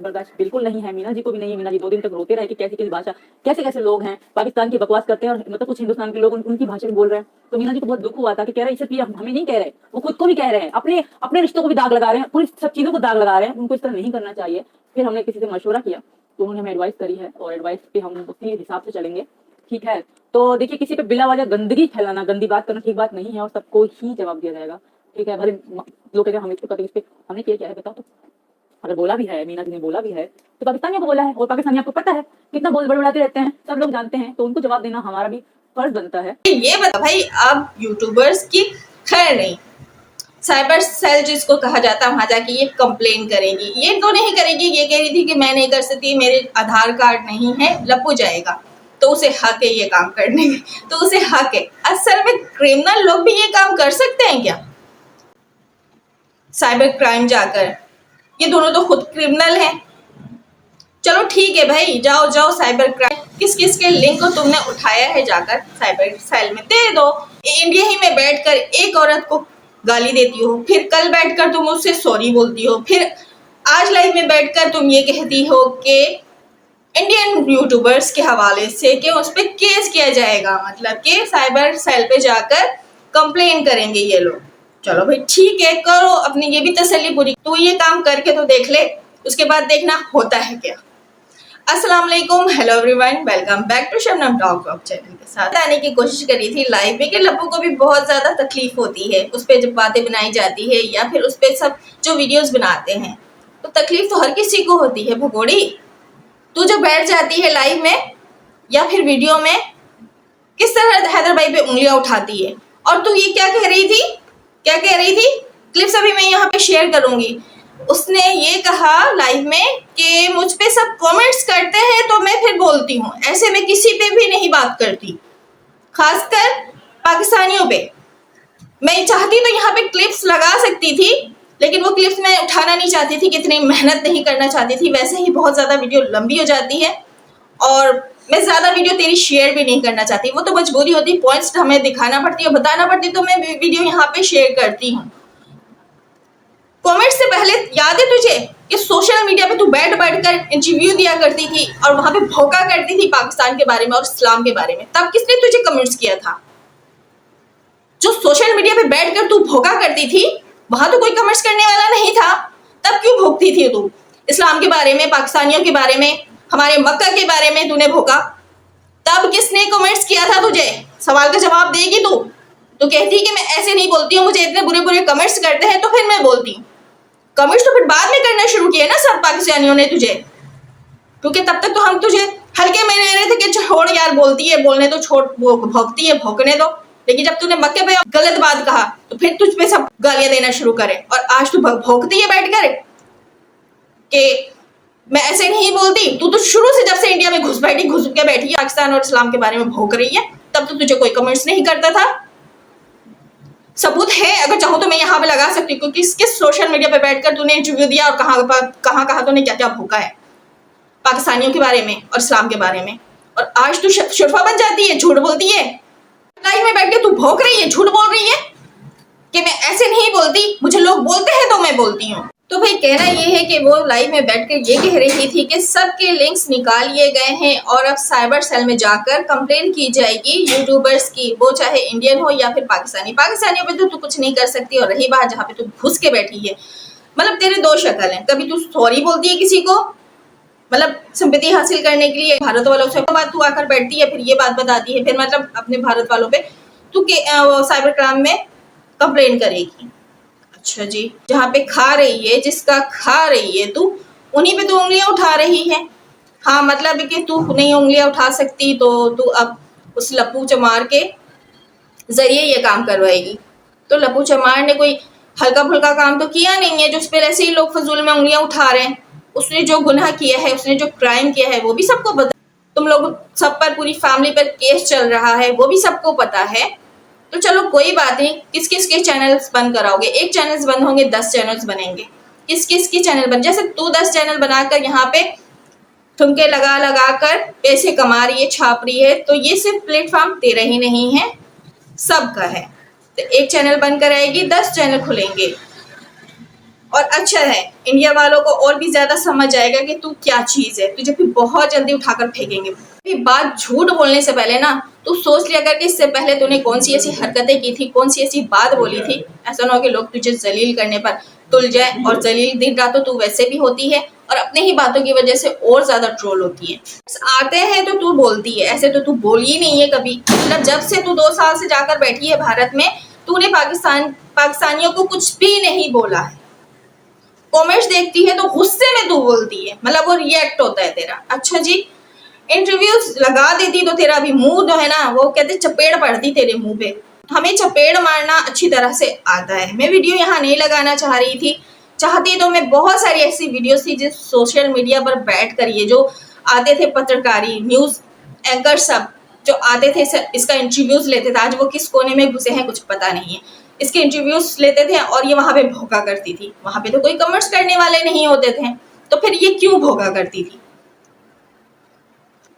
बर्दाश्त बिल्कुल नहीं है, मीना जी को भी नहीं है। मीना जी 2 दिन तक रोते रहे कि कैसी कैसी भाषा, कैसे कैसे लोग हैं पाकिस्तान की बकवास करते हैं और मतलब कुछ हिंदुस्तान के लोग उनकी भाषा में बोल रहे हैं। तो मीना जी को बहुत दुख हुआ था कि कह रहे सिर्फ ये हमें नहीं कह रहे, वो खुद को भी कह रहे हैं, अपने अपने रिश्तों को भी दाग लगा रहे हैं, पूरी सब चीजों को दाग लगा रहे हैं। उनको इस तरह नहीं करना चाहिए। फिर हमने किसी से मशवरा किया तो उन्होंने हमें एडवाइस करी है और एडवाइस पे हम उसी हिसाब से चलेंगे। ठीक है, तो देखिए किसी पे बिला वजह गंदगी फैलाना, गंदी बात करना ठीक बात नहीं है और सबको ही जवाब दिया जाएगा। ठीक है, भले लोग कहते हैं हम इसको इस पे हमने किया क्या है बताओ। तो अगर बोला भी है, मीना जी ने बोला भी है तो पाकिस्तानियों को बोला है और पाकिस्तानी आपको पता है कितना बोल बड़बड़ाते रहते हैं, सब लोग जानते हैं। तो उनको जवाब देना हमारा भी फर्ज बनता है। ये बता भाई, अब यूट्यूबर्स की खैर नहीं, साइबर सेल जिसको कहा जाता है वहां जाके ये कंप्लेन करेगी। ये तो नहीं करेगी, ये कह रही थी कि मैं नहीं कर सकती, मेरे आधार कार्ड नहीं है, लपू जाएगा। तो उसे हक है ये काम करने में, तो उसे हक है। असल में क्रिमिनल लोग भी ये काम कर सकते हैं क्या? साइबर क्राइम जाकर, ये दोनों तो खुद क्रिमिनल हैं। चलो ठीक है भाई, जाओ जाओ साइबर क्राइम, किस किस के लिंक को तुमने उठाया है जाकर साइबर सेल में दे दो। इंडिया ही में बैठकर एक औरत को गाली देती हो, फिर कल बैठकर तुम उससे सॉरी बोलती हो, फिर आज लाइव में बैठकर तुम ये कहती हो कि इंडियन यूट्यूबर्स के हवाले से कि उस पर केस किया जाएगा, मतलब कि साइबर सेल पे जाकर कंप्लेन करेंगे ये लोग। चलो भाई ठीक है, करो अपनी ये भी तसल्ली पूरी। तू ये काम करके तो देख ले, उसके बाद देखना होता है क्या। अस्सलाम वालेकुम, hello everyone, welcome back to Shabnam talk talk channel के साथ। आने की कोशिश करी थी लाइव में कि लप्पू को भी बहुत ज्यादा तकलीफ होती है उस पर जब बातें बनाई जाती है या फिर उस पर सब जो वीडियोस बनाते हैं, तो तकलीफ तो हर किसी को होती है। भगोड़ी, तू जब बैठ जाती है लाइव में या फिर वीडियो में, किस तरह हैदर भाई पे उंगलियां उठाती है। और तू ये क्या कह रही थी, क्या कह रही थी? क्लिप्स अभी मैं यहाँ पे शेयर करूंगी। उसने ये कहा लाइव में कि मुझ पे सब कमेंट्स करते हैं तो मैं फिर बोलती हूँ, ऐसे मैं किसी पे भी नहीं बात करती, खासकर पाकिस्तानियों पे। मैं चाहती तो यहाँ पे क्लिप्स लगा सकती थी, लेकिन वो क्लिप्स मैं उठाना नहीं चाहती थी, कितनी मेहनत नहीं करना चाहती थी। वैसे ही बहुत ज्यादा वीडियो लंबी हो जाती है और मैं ज्यादा वीडियो तेरी शेयर भी नहीं करना चाहती। वो तो मजबूरी होती, पॉइंट्स हमें दिखाना पड़ती है, बताना पड़ती, तो मैं वीडियो यहाँ पे शेयर करती हूँ। कमेंट से पहले याद है तुझे कि सोशल मीडिया पे तू बैठ कर इंटरव्यू दिया करती थी और वहां पे भौंका करती थी पाकिस्तान के बारे में और इस्लाम के बारे में, तब किसने तुझे कमेंट्स किया था? जो सोशल मीडिया पे बैठकर तू भौंका करती थी वहां तो कोई कमेंट्स करने वाला नहीं था, तब क्यों भौंकती थी तू? इस्लाम के बारे में, पाकिस्तानियों के बारे में, हमारे मक्का के बारे में तूने भौंका, तब किसने कमेंट्स किया था तुझे? सवाल का जवाब देगी तू? तो कहती कि मैं ऐसे नहीं बोलती हूँ, मुझे इतने बुरे बुरे कमेंट्स करते हैं तो फिर मैं बोलती हूँ। कमेंट्स तो फिर बाद में करना शुरू किए ना सब पाकिस्तानियों ने तुझे, क्योंकि तब तक तो हम तुझे हल्के में ले रहे थे कि छोड़ यार, बोलती है, बोलने तो छोड़, वो भौंकती है, भौंकने दो। लेकिन जब तूने मक्के पे गलत बात कहा तो फिर तुझ पे सब गालियां देना शुरू करे और आज तू भौंकती है बैठकर कि मैं ऐसे नहीं बोलती। तू तो शुरू से जब से इंडिया में घुस के बैठी है, पाकिस्तान और इस्लाम के बारे में भौंक रही है, तब तो तुझे कोई कमेंट्स नहीं करता था। सबूत है, अगर चाहो तो मैं यहाँ पे लगा सकती हूँ, क्योंकि किस सोशल मीडिया पे बैठकर तूने इंटरव्यू दिया और कहाँ तूने क्या क्या भूखा है पाकिस्तानियों के बारे में और इस्लाम के बारे में। और आज तू शुरफा बन जाती है, झूठ बोलती है, लाइव में बैठ के तू भौंक रही है, झूठ बोल रही है कि मैं ऐसे नहीं बोलती, मुझे लोग बोलते हैं तो मैं बोलती हूँ। तो भाई कहना ये है कि वो लाइव में बैठकर ये कह रही थी कि सबके लिंक्स निकाल लिए गए हैं और अब साइबर सेल में जाकर कंप्लेन की जाएगी यूट्यूबर्स की, वो चाहे इंडियन हो या फिर पाकिस्तानी। पाकिस्तानियों पे तो तू कुछ नहीं कर सकती, और रही बात जहाँ पे तू घुस के बैठी है, मतलब तेरे दो शक्ल हैं। कभी तू सॉरी बोलती है किसी को, मतलब सिंपैथी हासिल करने के लिए भारत वालों से, बाद तू आकर बैठती है, फिर ये बात बताती है, फिर मतलब अपने भारत वालों पे तू साइबर क्राइम में कंप्लेन करेगी। अच्छा जी, जहाँ पे खा रही है, जिसका खा रही है तू, उन्हीं पे तो उंगलियां उठा रही है। हाँ, मतलब कि तू नहीं उंगलियां उठा सकती तो तू अब उस लप्पू चमार के जरिए ये काम करवाएगी। तो लप्पू चमार ने कोई हल्का फुल्का काम तो किया नहीं है जो उस पर ऐसे ही लोग फजूल में उंगलियां उठा रहे हैं। उसने जो गुनाह किया है, उसने जो क्राइम किया है, वो भी सबको पता। तुम लोग सब पर, पूरी फैमिली पर केस चल रहा है, वो भी सबको पता है। तो चलो कोई बात नहीं, किस किस के चैनल्स बंद कराओगे? एक चैनल्स बंद होंगे, 10 चैनल्स बनेंगे। किस किस की चैनल बन, जैसे तू 10 चैनल बनाकर यहाँ पे ठुमके लगा कर पैसे कमा रही है, छाप रही है, तो ये सिर्फ प्लेटफॉर्म तेरा ही नहीं है, सबका है। तो एक चैनल बंद कराएगी, 10 चैनल खुलेंगे। और अच्छा है, इंडिया वालों को और भी ज्यादा समझ आएगा कि तू क्या चीज है, तुझे फिर बहुत जल्दी उठाकर फेंकेंगे। फिर बात झूठ बोलने से पहले ना तू सोच लिया कर कि इससे पहले तूने कौन सी ऐसी हरकतें की थी, कौन सी ऐसी बात बोली थी। ऐसा ना हो कि लोग तुझे जलील करने पर तुल जाए, और जलील दिन रात तो तू वैसे भी होती है और अपने ही बातों की वजह से और ज्यादा ट्रोल होती है। आते हैं तो तू बोलती है, ऐसे तो तू बोली ही नहीं है कभी। मतलब जब से तू 2 साल से जाकर बैठी है भारत में, तूने पाकिस्तानियों को कुछ भी नहीं बोला है। कमेंट्स देखती है तो गुस्से में तू बोलती है, मतलब वो रिएक्ट होता है तेरा। अच्छा जी, इंटरव्यूज लगा देती तो तेरा भी मुंह जो है ना, वो कहते चपेड़ पड़ती तेरे मुंह पे। हमें चपेड़ मारना अच्छी तरह से आता है। मैं वीडियो यहाँ नहीं लगाना चाह रही थी, चाहती तो मैं बहुत सारी ऐसी वीडियोस थी जो सोशल मीडिया पर बैठ कर ये जो आते थे पत्रकारी न्यूज एंकर सब जो आते थे इसका इंटरव्यूज लेते थे। आज वो किस कोने में घुसे हैं कुछ पता नहीं है। इसके इंटरव्यूज लेते थे और ये वहां पे भोगा करती थी। वहां पे तो कोई कमेंट्स करने वाले नहीं होते थे, तो फिर ये क्यों भोगा करती थी।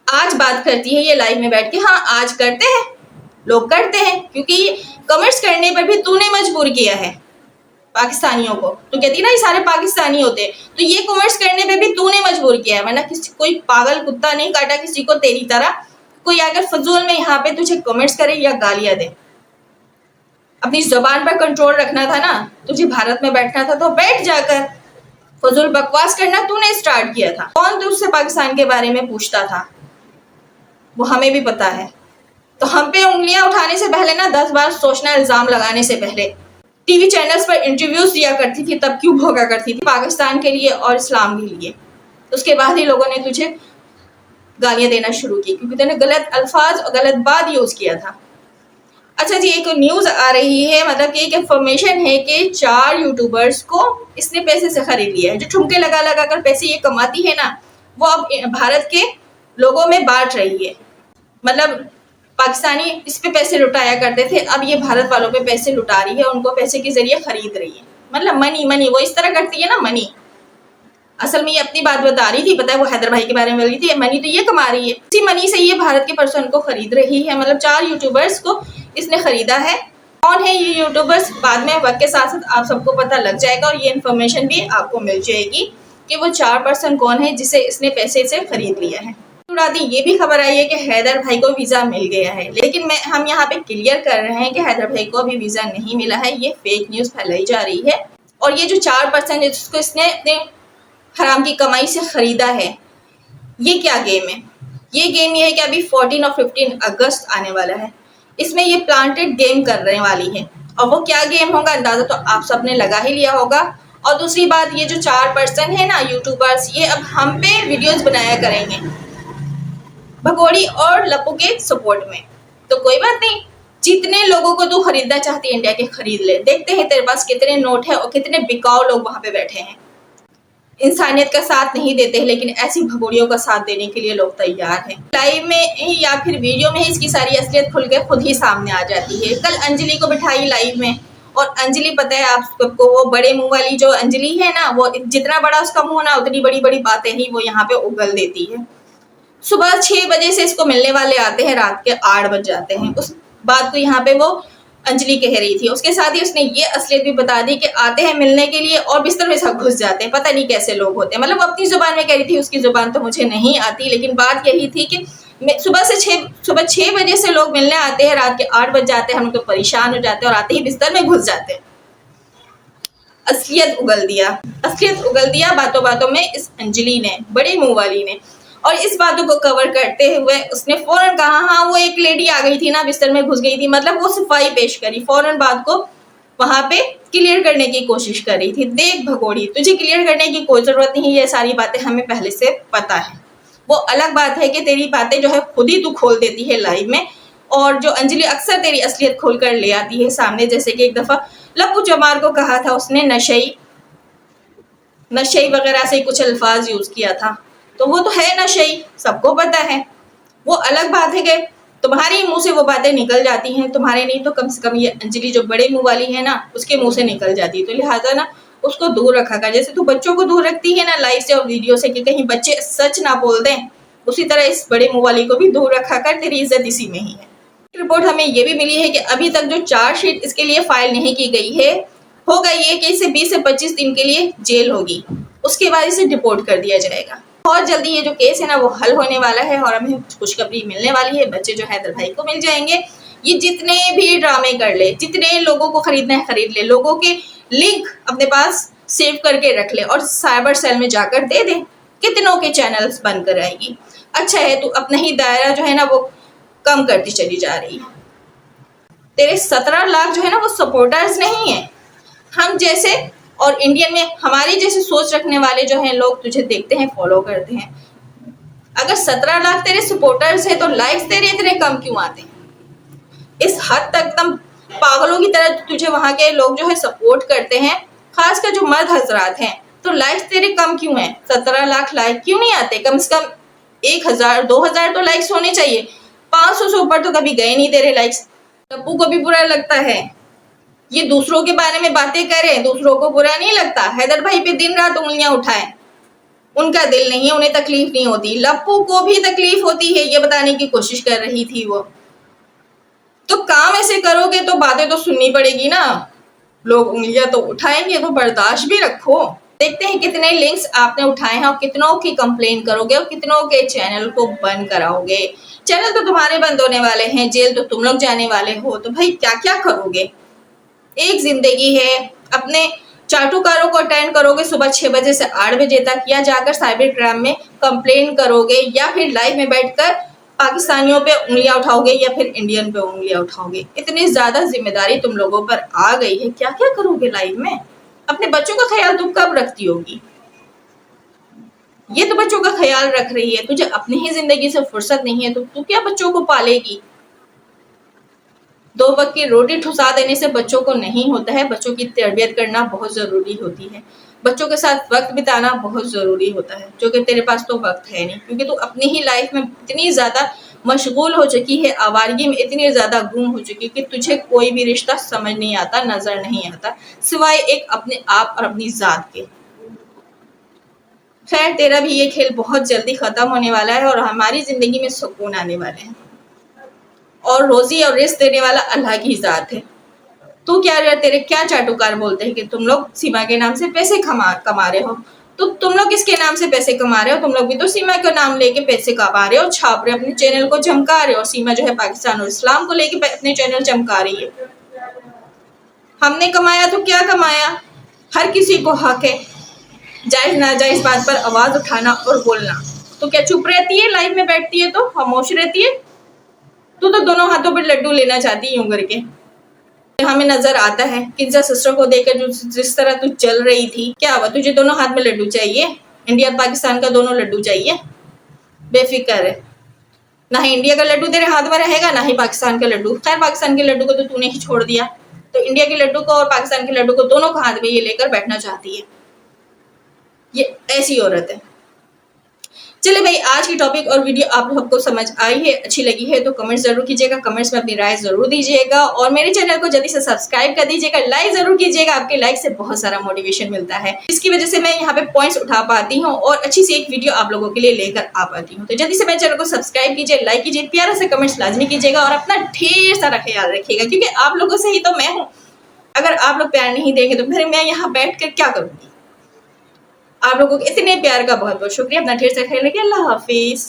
आज बात करती है ये लाइव में बैठ के। हाँ, आज करते हैं, लोग करते हैं, क्योंकि कमेंट्स करने पर भी तूने मजबूर किया है पाकिस्तानियों को। तो कहती ना ये सारे पाकिस्तानी होते हैं, तो ये कमेंट्स करने पे भी तूने मजबूर किया है, वरना किसी कोई पागल कुत्ता नहीं काटा किसी को तेरी तरह। कोई अगर फजूल में यहाँ पे तुझे कमेंट्स करे या गालियां दे, अपनी जुबान पर कंट्रोल रखना था ना। तुझे भारत में बैठना था तो बैठ जाकर। फजूल बकवास करना तूने स्टार्ट किया था। कौन तुझसे पाकिस्तान के बारे में पूछता था, वो हमें भी पता है। तो हम पे उंगलियां उठाने से पहले ना 10 बार सोचना, इल्जाम लगाने से पहले। टीवी चैनल्स पर इंटरव्यूज दिया करती थी, तब क्यों भोगा करती थी पाकिस्तान के लिए और इस्लाम के लिए। उसके बाद ही लोगों ने तुझे गालियां देना शुरू की, क्योंकि तूने गलत अल्फाज और गलत बात यूज किया था। अच्छा जी, एक न्यूज आ रही है, मतलब कि एक इंफॉर्मेशन है कि 4 यूट्यूबर्स को इसने पैसे से खरीद लिया है। जो ठुमके लगा लगा कर पैसे ये कमाती है ना, वो अब भारत के लोगों में बांट रही है। मतलब पाकिस्तानी इस पे पैसे लुटाया करते थे, अब ये भारत वालों पे पैसे लुटा रही है, उनको पैसे के जरिए खरीद रही है। मतलब मनी मनी वो इस तरह करती है ना, मनी। असल में ये अपनी बात बता रही थी, पता है वो हैदर भाई के बारे में बोल रही थी। मनी तो ये कमा रही है, इसी मनी से ये भारत के पर्सन को खरीद रही है। मतलब 4 यूट्यूबर्स को इसने खरीदा है। कौन है ये यूट्यूबर्स, बाद में वक्त के साथ साथ आप सबको पता लग जाएगा और ये इन्फॉर्मेशन भी आपको मिल जाएगी कि वो 4 पर्सन कौन है जिसे इसने पैसे से खरीद लिया है। ये भी खबर आई है कि हैदर भाई को वीजा मिल गया है, लेकिन हम यहाँ पे क्लियर कर रहे हैं कि हैदर भाई को अभी वीजा नहीं मिला है। ये फेक न्यूज फैलाई जा रही है। और ये जो 4 पर्सन है जिसको इसने अपने हराम की कमाई से खरीदा है, ये क्या गेम है। ये गेम ये है कि अभी 14 और 15 अगस्त आने वाला है, इसमें ये प्लांटेड गेम करने वाली है। और वो क्या गेम होगा अंदाजा तो आप सबने लगा ही लिया होगा। और दूसरी बात, ये जो 4 पर्सन है ना यूट्यूबर्स, ये अब हम पे वीडियोस बनाया करेंगे भगोड़ी और लप्पू के सपोर्ट में। तो कोई बात नहीं, जितने लोगों को तू खरीदना चाहती है इंडिया के खरीद ले। देखते हैं तेरे पास कितने नोट है और कितने बिकाऊ लोग वहां पे बैठे हैं। इंसानियत का साथ नहीं देते हैं, लेकिन ऐसी भगोड़ियों का साथ देने के लिए लोग तैयार हैं। लाइव में या फिर वीडियो में ही इसकी सारी असलियत खुल के खुद ही सामने आ जाती है। कल अंजलि को बिठाई लाइव में, और अंजलि पता है आप सबको, वो बड़े मुंह वाली जो अंजलि है ना, वो जितना बड़ा उसका मुंह ना उतनी बड़ी बड़ी बातें ही वो यहाँ पे उगल देती है। सुबह 6 बजे से इसको मिलने वाले आते हैं, रात के 8 बज जाते हैं। उस बात को यहाँ पे वो अंजलि कह रही थी। उसके साथ ही उसने ये असलियत भी बता दी कि आते हैं मिलने के लिए और बिस्तर में सब घुस जाते हैं। पता नहीं कैसे लोग होते हैं। मतलब अपनी जुबान में कह रही थी, उसकी जुबान तो मुझे नहीं आती, लेकिन बात यही थी कि सुबह 6 बजे से लोग मिलने आते हैं, रात के 8 बज जाते हैं। हम तो परेशान हो जाते हैं और आते ही बिस्तर में घुस जाते हैं। असलियत उगल दिया बातों बातों में इस अंजलि ने, बड़ी मुंह वाली ने। और इस बातों को कवर करते हुए उसने फौरन कहा, हाँ वो एक लेडी आ गई थी ना, बिस्तर में घुस गई थी। मतलब वो सफाई पेश करी, फौरन बात को वहां पे क्लियर करने की कोशिश कर रही थी। देख भगोड़ी, तुझे क्लियर करने की कोई जरूरत नहीं, ये सारी बातें हमें पहले से पता है। वो अलग बात है कि तेरी बातें जो है खुद ही तू खोल देती है लाइव में, और जो अंजलि अक्सर तेरी असलियत खोल कर ले आती है सामने। जैसे कि एक दफा लप्पू चमार को कहा था उसने नशई वगैरह से कुछ अल्फाज यूज किया था, तो वो तो है नशई, सबको पता है। वो अलग बात है कि तुम्हारे मुंह से वो बातें निकल जाती हैं, तुम्हारे नहीं तो कम से कम ये अंजलि जो बड़े मुंह वाली है ना, उसके मुंह से निकल जाती है। तो लिहाजा ना उसको दूर रखा कर। जैसे तू बच्चों को दूर रखती है ना लाइव से और वीडियो से कि कहीं बच्चे सच ना बोल दें, उसी तरह इस बड़े मुंह वाली को भी दूर रखा कर। तेरी इज्जत इसी में ही है। रिपोर्ट हमें ये भी मिली है कि अभी तक जो चार्जशीट इसके लिए फाइल नहीं की गई है, होगा ये कि इसे 20 से 25 दिन के लिए जेल होगी, उसके बाद इसे डिपोर्ट कर दिया जाएगा। बहुत जल्दी ये जो केस है ना वो हल होने वाला है और हमें खुशखबरी मिलने वाली है। बच्चे जो हैदर भाई को मिल जाएंगे। ये जितने भी ड्रामे कर ले, जितने लोगों को खरीदना है खरीद ले, लोगों के लिंक अपने पास सेव करके रख ले और साइबर सेल में जाकर दे दे, कितनों के चैनल्स बंद कर आएगी। अच्छा है तू अपना ही दायरा जो है ना वो कम करती चली जा रही है। तेरे 17 लाख जो है ना वो सपोर्टर्स नहीं है। हम जैसे और इंडियन में हमारी जैसे सोच रखने वाले जो हैं लोग तुझे देखते हैं, फॉलो करते हैं। अगर 17 लाख तेरे सपोर्टर्स है तो लाइक्स तेरे इतने कम क्यों आते हैं? इस हद तक तुम पागलों की तरह तुझे वहां के लोग जो है सपोर्ट करते हैं, खासकर जो मर्द हजरात हैं, तो लाइक्स तेरे कम क्यों हैं? 17 लाख लाइक क्यों नहीं आते? कम से कम 1000 2000 तो लाइक्स होने चाहिए। 500 से ऊपर तो कभी गए नहीं तेरे लाइक्स। टप्पू को भी बुरा लगता है, ये दूसरों के बारे में बातें करें, दूसरों को बुरा नहीं लगता। हैदर भाई पे दिन रात उंगलियां उठाएं, उनका दिल नहीं है, उन्हें तकलीफ नहीं होती। लप्पू को भी तकलीफ होती है, ये बताने की कोशिश कर रही थी वो। तो काम ऐसे करोगे तो बातें तो सुननी पड़ेगी ना, लोग उंगलियां तो उठाएंगे, तो बर्दाश्त भी रखो। देखते हैं कितने लिंक्स आपने उठाए हैं और कितनों की कंप्लेन करोगे और कितनों के चैनल को बंद कराओगे। चैनल तो तुम्हारे बंद होने वाले हैं, जेल तो तुम लोग जाने वाले हो, तो भाई क्या क्या करोगे? एक जिंदगी है। अपने चाटुकारों को अटेंड करोगे सुबह 6 बजे से 8 बजे तक, या जाकर साइबर क्राइम में कंप्लेन करोगे, या फिर लाइव में बैठकर पाकिस्तानियों पे उंगलियां उठाओगे, या फिर इंडियन पे उंगलियां उठाओगे। इतनी ज्यादा जिम्मेदारी तुम लोगों पर आ गई है, क्या क्या करोगे लाइफ में? अपने बच्चों का ख्याल तुम कब रखती होगी? ये तो बच्चों का ख्याल रख रही है, तुझे अपनी ही जिंदगी से फुर्सत नहीं है तो तू क्या बच्चों को पालेगी? 2 वक्त की रोटी ठुसा देने से बच्चों को नहीं होता है। बच्चों की तरबियत करना बहुत जरूरी होती है, बच्चों के साथ वक्त बिताना बहुत जरूरी होता है, जो कि तेरे पास तो वक्त है नहीं, क्योंकि तू अपनी ही लाइफ में इतनी ज्यादा मशगूल हो चुकी है, आवारगी में इतनी ज्यादा गुम हो चुकी है कि तुझे कोई भी रिश्ता समझ नहीं आता, नजर नहीं आता, सिवाय एक अपने आप और अपनी जात के। खैर तेरा भी ये खेल बहुत जल्दी खत्म होने वाला है और हमारी जिंदगी में सुकून आने वाले हैं, और रोजी और रिस्क देने वाला अल्लाह की जात है। तू क्या, तेरे क्या चाटुकार बोलते हैं कि तुम लोग सीमा के नाम से पैसे कमा रहे हो, तो तुम लोग किसके नाम से पैसे कमा रहे हो? तुम लोग भी तो सीमा का नाम लेके पैसे कमा रहे हो, छाप रहे हो, अपने चैनल को चमका रहे हो। सीमा जो है पाकिस्तान और इस्लाम को लेके अपने चैनल चमका रही है। हमने कमाया तो क्या कमाया? हर किसी को हक है जायज नाजायज बात पर आवाज उठाना और बोलना। तो क्या चुप रहती है? लाइव में बैठती है तो खामोश रहती है? तू तो दोनों हाथों पर लड्डू लेना चाहती है यूं करके। हमें नजर आता है किन्जा सिस्टर को देखकर जिस तरह तू चल रही थी, क्या हुआ? तुझे दोनों हाथ में लड्डू चाहिए? इंडिया और पाकिस्तान का दोनों लड्डू चाहिए? बेफिक्र है, ना ही इंडिया का लड्डू तेरे हाथ में रहेगा, ना ही पाकिस्तान का लड्डू। खैर पाकिस्तान के लड्डू को तो तूने ही छोड़ दिया, तो इंडिया के लड्डू को और पाकिस्तान के लड्डू को दोनों को हाथ में ये लेकर बैठना चाहती है। ये ऐसी औरत है। चले भाई, आज की टॉपिक और वीडियो आप सबको समझ आई है, अच्छी लगी है तो कमेंट जरूर कीजिएगा, कमेंट्स में अपनी राय जरूर दीजिएगा, और मेरे चैनल को जल्दी से सब्सक्राइब कर दीजिएगा, लाइक जरूर कीजिएगा। आपके लाइक से बहुत सारा मोटिवेशन मिलता है, इसकी वजह से मैं यहाँ पे पॉइंट्स उठा पाती हूँ और अच्छी सी एक वीडियो आप लोगों के लिए लेकर आ पाती हूँ। तो जल्दी से मेरे चैनल को सब्सक्राइब कीजिए, लाइक कीजिए, प्यारा से कमेंट्स लाजमी कीजिएगा और अपना ढेर सारा ख्याल रखिएगा, क्योंकि आप लोगों से ही तो मैं हूँ। अगर आप लोग प्यार नहीं देंगे तो फिर मैं यहाँ बैठ कर क्या करूँगी? आप लोगों के इतने प्यार का बहुत बहुत शुक्रिया। अपना ढेर सारा ख्याल रखिए। अल्लाह हाफिज।